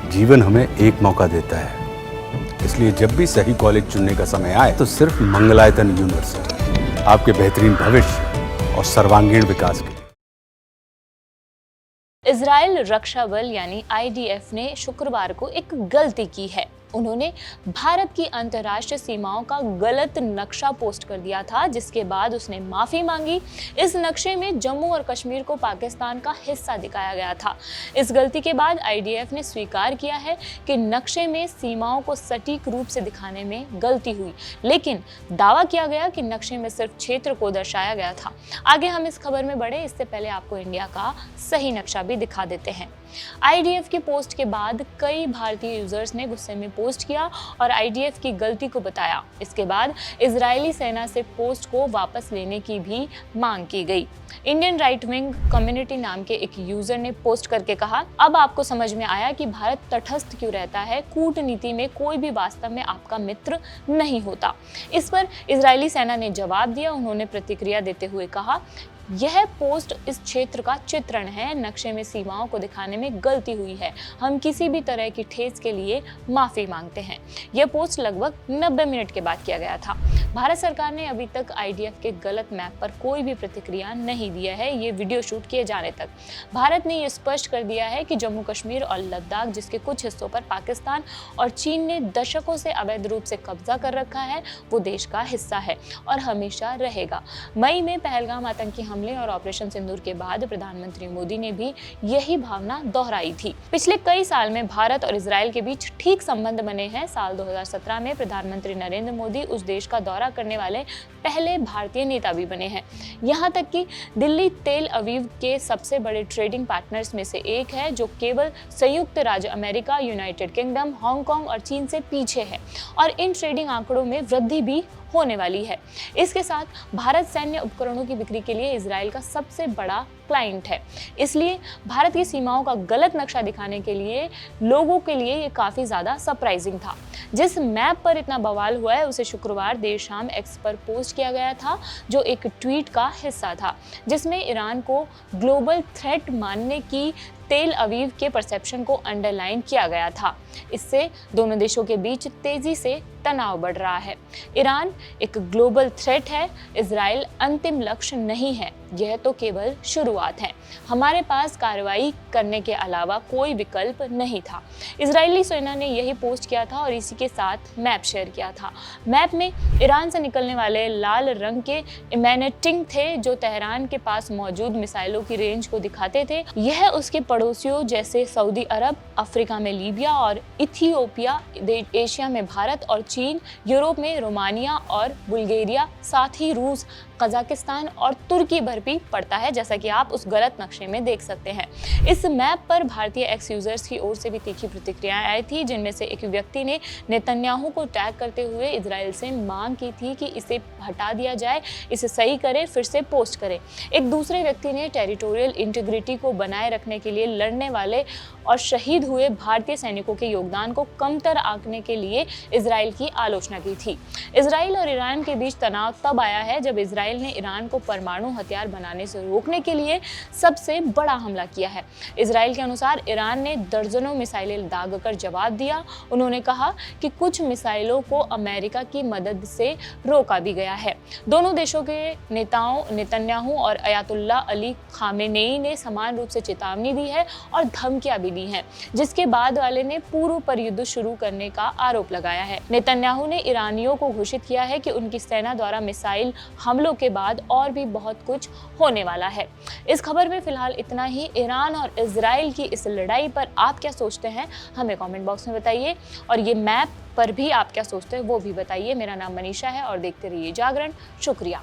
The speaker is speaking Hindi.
जीवन हमें एक मौका देता है, इसलिए जब भी सही कॉलेज चुनने का समय आए तो सिर्फ मंगलायतन यूनिवर्सिटी आपके बेहतरीन भविष्य और सर्वांगीण विकास के लिए। इजराइल रक्षा बल यानी IDF ने शुक्रवार को एक गलती की है। उन्होंने भारत की अंतर्राष्ट्रीय सीमाओं का गलत नक्शा पोस्ट कर दिया था, जिसके बाद उसने माफी मांगी। इस नक्शे में जम्मू और कश्मीर को पाकिस्तान का हिस्सा दिखाया गया था। इस गलती के बाद IDF ने स्वीकार किया है कि नक्शे में सीमाओं को सटीक रूप से दिखाने में गलती हुई, लेकिन दावा किया गया कि नक्शे में सिर्फ क्षेत्र को दर्शाया गया था। आगे हम इस खबर में बढ़े इससे पहले आपको इंडिया का सही नक्शा भी दिखा देते हैं। IDF की पोस्ट के बाद कई भारतीय यूजर्स ने गुस्से में पोस्ट किया और IDF की गलती को बताया। इसके बाद इजरायली सेना से पोस्ट को वापस लेने की भी मांग की गई। इंडियन राइट विंग कम्युनिटी नाम के एक यूजर ने पोस्ट करके कहा, अब आपको समझ में आया कि भारत तटस्थ क्यों रहता है। कूटनीति में कोई भी वास्तव में आपका मित्र नहीं होता। इस पर इजरायली सेना ने जवाब दिया। उन्होंने प्रतिक्रिया देते हुए कहा, यह पोस्ट इस क्षेत्र का चित्रण है। नक्शे में सीमाओं को दिखाने में गलती हुई है। हम किसी भी तरह की ठेस के लिए माफी मांगते हैं। यह पोस्ट लगभग 90 मिनट के बाद किया गया था। भारत सरकार ने अभी तक IDF के गलत मैप पर कोई भी प्रतिक्रिया नहीं दिया है, ये वीडियो शूट किए जाने तक। भारत ने यह स्पष्ट कर दिया है कि जम्मू कश्मीर और लद्दाख, जिसके कुछ हिस्सों पर पाकिस्तान और चीन ने दशकों से अवैध रूप से कब्जा कर रखा है, वो देश का हिस्सा है और हमेशा रहेगा। मई में पहलगाम आतंकी हमले और ऑपरेशन सिंदूर के बाद प्रधानमंत्री मोदी ने भी यही भावना दोहराई थी। पिछले कई साल में भारत और इजराइल के बीच ठीक संबंध बने हैं। साल 2017 में प्रधानमंत्री नरेंद्र मोदी उस देश का दौरा करने वाले पहले भारतीय नेता भी बने हैं। यहाँ तक कि दिल्ली तेल अवीव के सबसे बड़े ट्रेडिंग पार्टनर्स में से एक है, जो केवल संयुक्त राज्य अमेरिका, यूनाइटेड किंगडम, हांगकांग और चीन से पीछे है और इन ट्रेडिंग आंकड़ों में वृद्धि भी होने वाली है। इसके साथ भारत सैन्य उपकरणों की बिक्री के लिए इजराइल का सबसे बड़ा क्लाइंट है। इसलिए भारत की सीमाओं का गलत नक्शा दिखाने के लिए लोगों के लिए ये काफी ज्यादा सरप्राइजिंग था। जिस मैप पर इतना बवाल हुआ है उसे शुक्रवार देर शाम X पर पोस्ट किया गया था, जो एक ट्वीट का हिस्सा था, जिसमें ईरान को ग्लोबल थ्रेट मानने की तेल अवीव के परसेप्शन को अंडरलाइन किया गया था। इससे दोनों देशों के बीच तेजी से तनाव बढ़ रहा है। ईरान एक ग्लोबल थ्रेट है, इजराइल अंतिम लक्ष्य नहीं है। यह तो केवल शुरुआत है। हमारे पास कार्रवाई करने के अलावा कोई विकल्प नहीं था। इजरायली सेना ने यही पोस्ट किया था और इसी के साथ मैप शेयर किया था। मैप में ईरान से निकलने वाले लाल रंग के इमेनेटिंग थे, जो तेहरान के पास मौजूद मिसाइलों की रेंज को दिखाते थे। यह उसके पड़ोसियों जैसे सऊदी अरब, अफ्रीका में लीबिया और इथियोपिया, एशिया में भारत और चीन, यूरोप में रोमानिया और बुल्गारिया, साथ ही रूस, कजाकिस्तान और तुर्की भर भी पड़ता है, जैसा कि आप उस गलत नक्शे में देख सकते हैं। इस मैप पर भारतीय एक्स यूजर्स की ओर से भी तीखी प्रतिक्रियाएं आई थी, जिनमें से एक व्यक्ति ने नेतन्याहू को टैग करते हुए इजराइल से मांग की थी कि इसे हटा दिया जाए, इसे सही करें, फिर से पोस्ट करें। एक दूसरे व्यक्ति ने टेरिटोरियल इंटीग्रिटी को बनाए रखने के लिए लड़ने वाले और शहीद हुए भारतीय सैनिकों के योगदान को कमतर आंकने के लिए इजराइल की आलोचना की थी। इजराइल और ईरान के बीच तनाव तब आया है जब इजराइल ने ईरान को परमाणु हथियार बनाने से रोकने के लिए सबसे बड़ा हमला किया है। इजराइल के अनुसार ईरान ने दर्जनों मिसाइलें दागकर जवाब दिया। उन्होंने कहा कि कुछ मिसाइलों को अमेरिका की मदद से रोका भी गया है। दोनों देशों के नेताओं नेतन्याहू और अयातुल्ला अली खामेनेई ने समान रूप से चेतावनी दी है और धमकियां भी दी हैं, जिसके बाद वाले ने पूर्व पर युद्ध शुरू करने का आरोप लगाया है। नेतन्याहू ने ईरानियों को घोषित किया है कि उनकी सेना द्वारा मिसाइल हमलों के बाद और भी बहुत कुछ होने वाला है। इस खबर में फिलहाल इतना ही। ईरान और इजराइल की इस लड़ाई पर आप क्या सोचते हैं, हमें कमेंट बॉक्स में बताइए, और ये मैप पर भी आप क्या सोचते हैं वो भी बताइए। मेरा नाम मनीषा है और देखते रहिए जागरण। शुक्रिया।